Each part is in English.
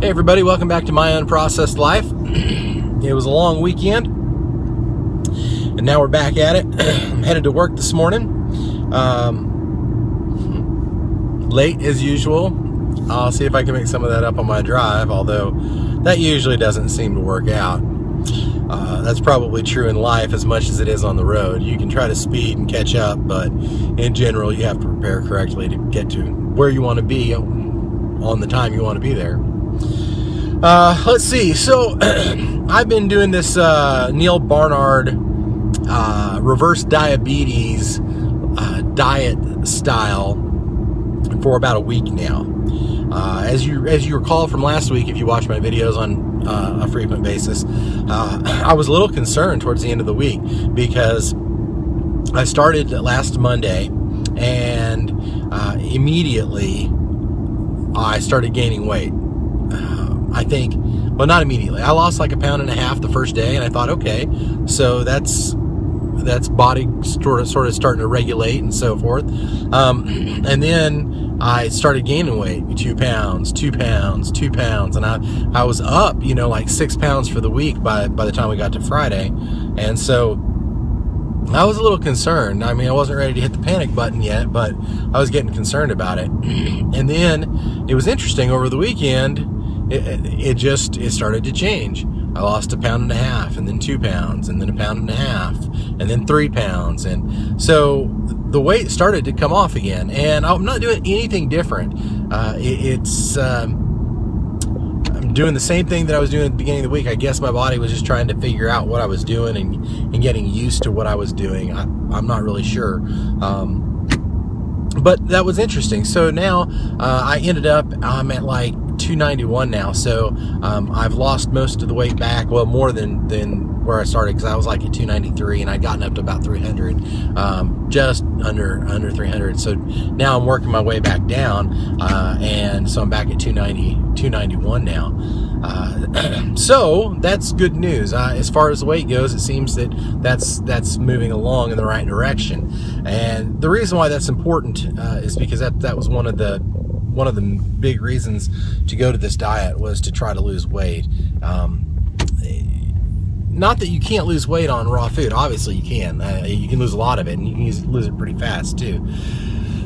Hey everybody, welcome back to my Unprocessed Life. It was a long weekend, and now we're back at it. I'm headed to work this morning. Late as usual. I'll see if I can make some of that up on my drive, although that usually doesn't seem to work out. That's probably true in life as much as it is on the road. You can try to speed and catch up, but in general, you have to prepare correctly to get to where you want to be on the time you want to be there. Let's see. So I've been doing this Neil Barnard reverse diabetes diet style for about a week now. As you recall from last week, if you watch my videos on a frequent basis, I was a little concerned towards the end of the week because I started last Monday, and immediately I started gaining weight. I think, well, not immediately. I lost like 1.5 pounds the first day, and I thought, okay, so that's body sort of starting to regulate and so forth. And then I started gaining weight, 2 pounds, and I was up, like 6 pounds for the week by the time we got to Friday. And so I was a little concerned. I mean, I wasn't ready to hit the panic button yet, but I was getting concerned about it. And then it was interesting over the weekend. It started to change. I lost 1.5 pounds, and then 2 pounds, and then 1.5 pounds, and then 3 pounds. And so the weight started to come off again, and I'm not doing anything different. I'm doing the same thing that I was doing at the beginning of the week. I guess my body was just trying to figure out what I was doing and getting used to what I was doing. I'm not really sure. But that was interesting. So now I ended up, I'm at like 291 now. So I've lost most of the weight back. Well, more than where I started, because I was like at 293 and I'd gotten up to about 300, just under 300. So now I'm working my way back down, and so I'm back at 291 now. So that's good news. As far as the weight goes, it seems that's moving along in the right direction. And the reason why that's important is because that was one of the big reasons to go to this diet, was to try to lose weight. Not that you can't lose weight on raw food. Obviously you can. You can lose a lot of it, and you can lose it pretty fast too.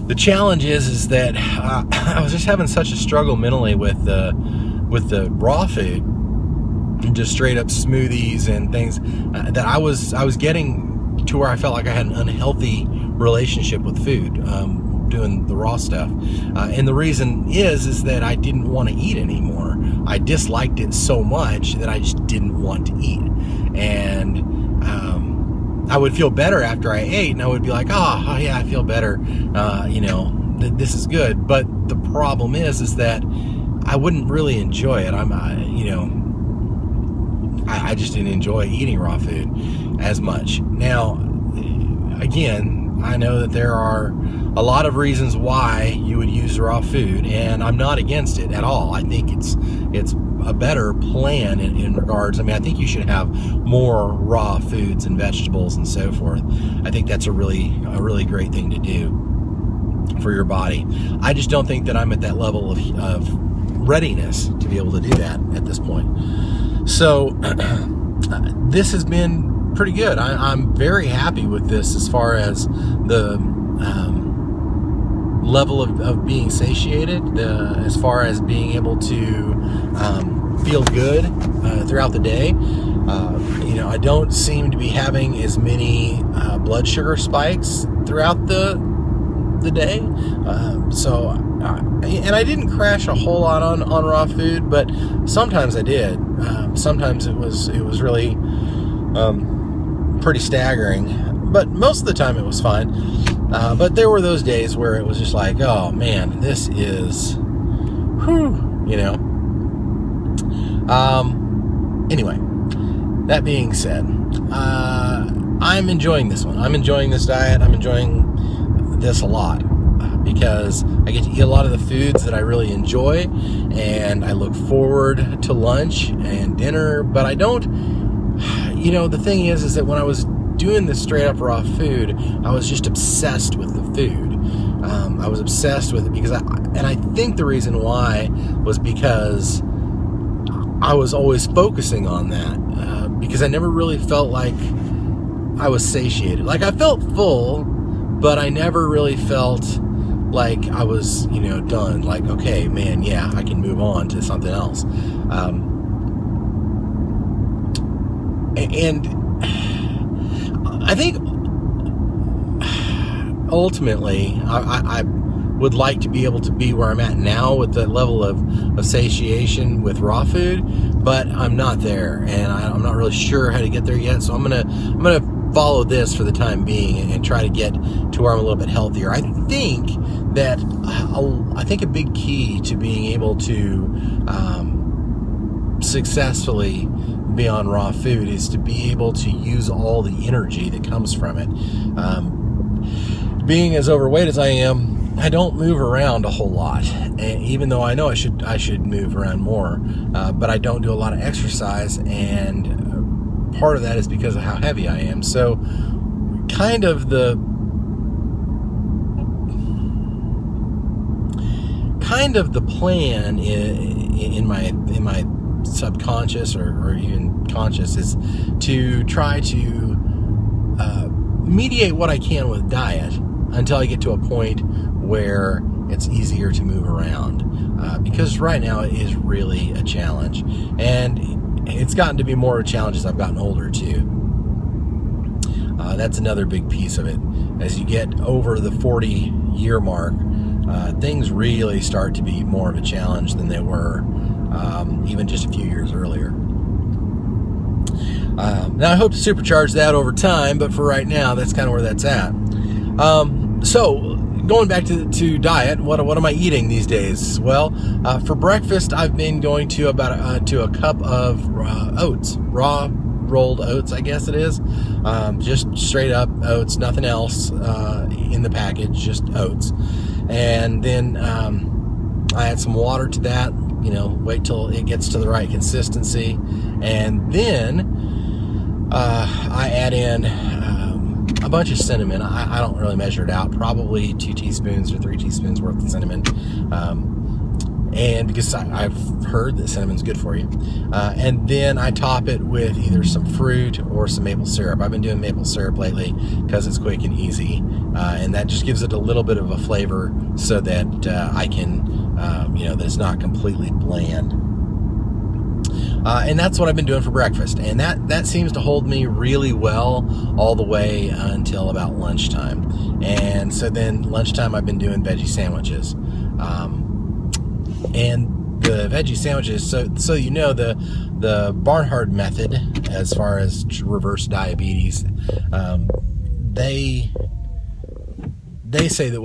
The challenge is that I was just having such a struggle mentally with the raw food, just straight up smoothies and things, that I was getting to where I felt like I had an unhealthy relationship with food, doing the raw stuff. And the reason is that I didn't want to eat anymore. I disliked it so much that I just didn't want to eat. And I would feel better after I ate, and I would be like, oh yeah, I feel better. This is good. But the problem is that I wouldn't really enjoy it. I just didn't enjoy eating raw food as much. Now, again, I know that there are a lot of reasons why you would use raw food, and I'm not against it at all. I think it's a better plan in regards. I mean, I think you should have more raw foods and vegetables and so forth. I think that's a really great thing to do for your body. I just don't think that I'm at that level of readiness to be able to do that at this point. So this has been pretty good. I'm very happy with this as far as the level of being satiated, as far as being able to feel good throughout the day. I don't seem to be having as many blood sugar spikes throughout the day. And I didn't crash a whole lot on raw food, but sometimes I did. Sometimes it was really pretty staggering, but most of the time it was fine. But there were those days where it was just like, oh man, this is, Anyway, that being said, I'm enjoying this one. I'm enjoying this diet. I'm enjoying this a lot because I get to eat a lot of the foods that I really enjoy, and I look forward to lunch and dinner, but I don't, the thing is that when I was doing this straight up raw food, I was just obsessed with the food. I was obsessed with it because I think the reason why was because I was always focusing on that because I never really felt like I was satiated. Like, I felt full, but I never really felt like I was, done. Like, okay, man, yeah, I can move on to something else. And I think ultimately I would like to be able to be where I'm at now with the level of satiation with raw food, but I'm not there, and I'm not really sure how to get there yet. So I'm gonna follow this for the time being and try to get to where I'm a little bit healthier. I think a big key to being able to successfully be on raw food is to be able to use all the energy that comes from it. Being as overweight as I am, I don't move around a whole lot, and even though I know I should move around more, but I don't do a lot of exercise, and part of that is because of how heavy I am. So kind of the plan in my subconscious or even conscious is to try to mediate what I can with diet until I get to a point where it's easier to move around, because right now it is really a challenge, and it's gotten to be more of a challenge as I've gotten older too. That's another big piece of it. As you get over the 40-year mark, things really start to be more of a challenge than they were even just a few years earlier. Now I hope to supercharge that over time, but for right now, that's kind of where that's at. So going back to diet, what am I eating these days? Well, for breakfast, I've been going to about to a cup of oats, raw rolled oats, I guess it is. Just straight up oats, nothing else in the package, just oats. And then I add some water to that, wait till it gets to the right consistency. And then I add in a bunch of cinnamon. I don't really measure it out, probably 2 teaspoons or 3 teaspoons worth of cinnamon. And because I've heard that cinnamon's good for you. And then I top it with either some fruit or some maple syrup. I've been doing maple syrup lately because it's quick and easy. And that just gives it a little bit of a flavor so that I can, that it's not completely bland. And that's what I've been doing for breakfast. And that seems to hold me really well all the way until about lunchtime. And so then lunchtime I've been doing veggie sandwiches. And the veggie sandwiches, so the Barnard method, as far as reverse diabetes, they say that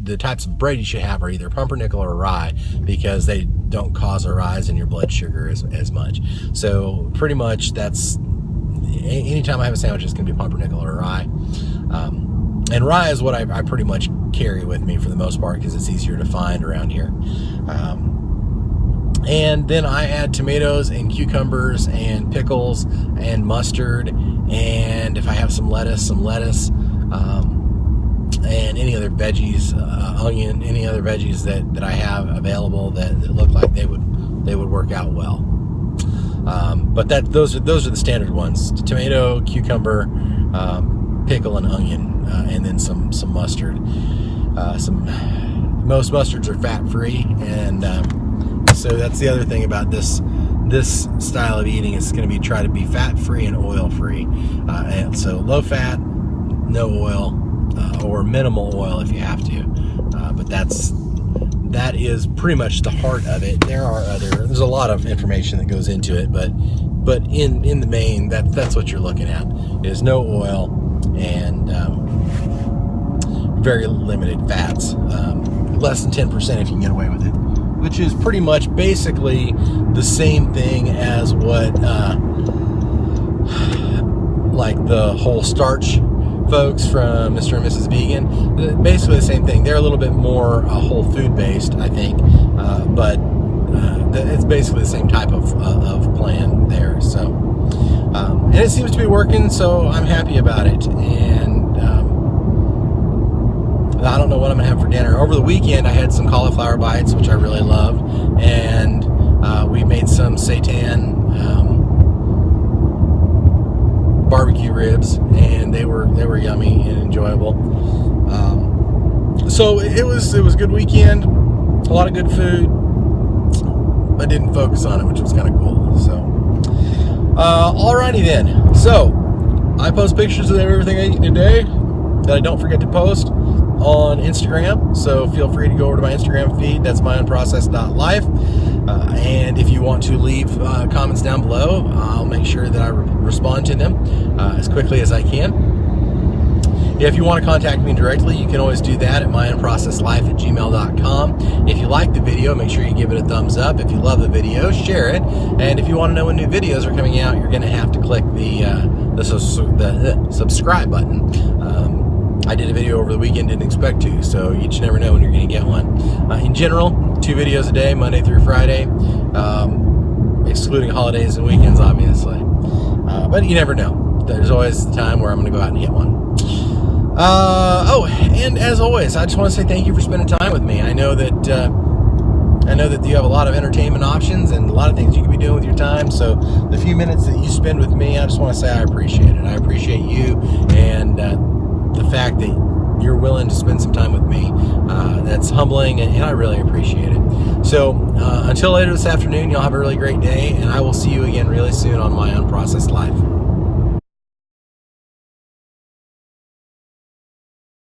the types of bread you should have are either pumpernickel or rye, because they don't cause a rise in your blood sugar as much. So pretty much that's, anytime I have a sandwich, it's going to be pumpernickel or rye. And rye is what I pretty much carry with me for the most part, because it's easier to find around here. And then I add tomatoes and cucumbers and pickles and mustard, and if I have some lettuce, and any other veggies, onion, any other veggies that I have available that look like they would work out well. But those are the standard ones: tomato, cucumber, pickle, and onion, and then some mustard. Most mustards are fat-free, and so that's the other thing about this style of eating. Is going to try to be fat-free and oil-free, and so low fat, no oil, or minimal oil if you have to. But that is pretty much the heart of it. There's a lot of information that goes into it, but in the main, that's what you're looking at, is no oil and very limited fats, less than 10% if you can get away with it, which is pretty much basically the same thing as what like the whole starch folks from Mr. and Mrs. Vegan, basically the same thing. They're a little bit more whole food based, I think, but it's basically the same type of plan there. So, and it seems to be working, so I'm happy about it. And I don't know what I'm gonna have for dinner. Over the weekend, I had some cauliflower bites, which I really love, and we made some some seitan barbecue ribs, and they were yummy and enjoyable. So it was a good weekend, a lot of good food. I didn't focus on it, which was kind of cool. So, alrighty then. So, I post pictures of everything I eat today that I don't forget to post on Instagram. So feel free to go over to my Instagram feed. That's my unprocessed.life. And if you want to leave comments down below, I'll make sure that I respond to them as quickly as I can. If you want to contact me directly, you can always do that at myunprocessedlife@gmail.com. If you like the video, make sure you give it a thumbs up. If you love the video, share it. And if you want to know when new videos are coming out, you're going to have to click the subscribe button. I did a video over the weekend, didn't expect to, so you just never know when you're going to get one. In general, 2 videos a day, Monday through Friday, excluding holidays and weekends, obviously. But you never know. There's always the time where I'm going to go out and get one. And as always, I just want to say thank you for spending time with me. I know that you have a lot of entertainment options and a lot of things you can be doing with your time. So the few minutes that you spend with me, I just want to say I appreciate it. I appreciate you and the fact that you're willing to spend some time with me. That's humbling, and I really appreciate it. So until later this afternoon, y'all have a really great day, and I will see you again really soon on my Unprocessed Life.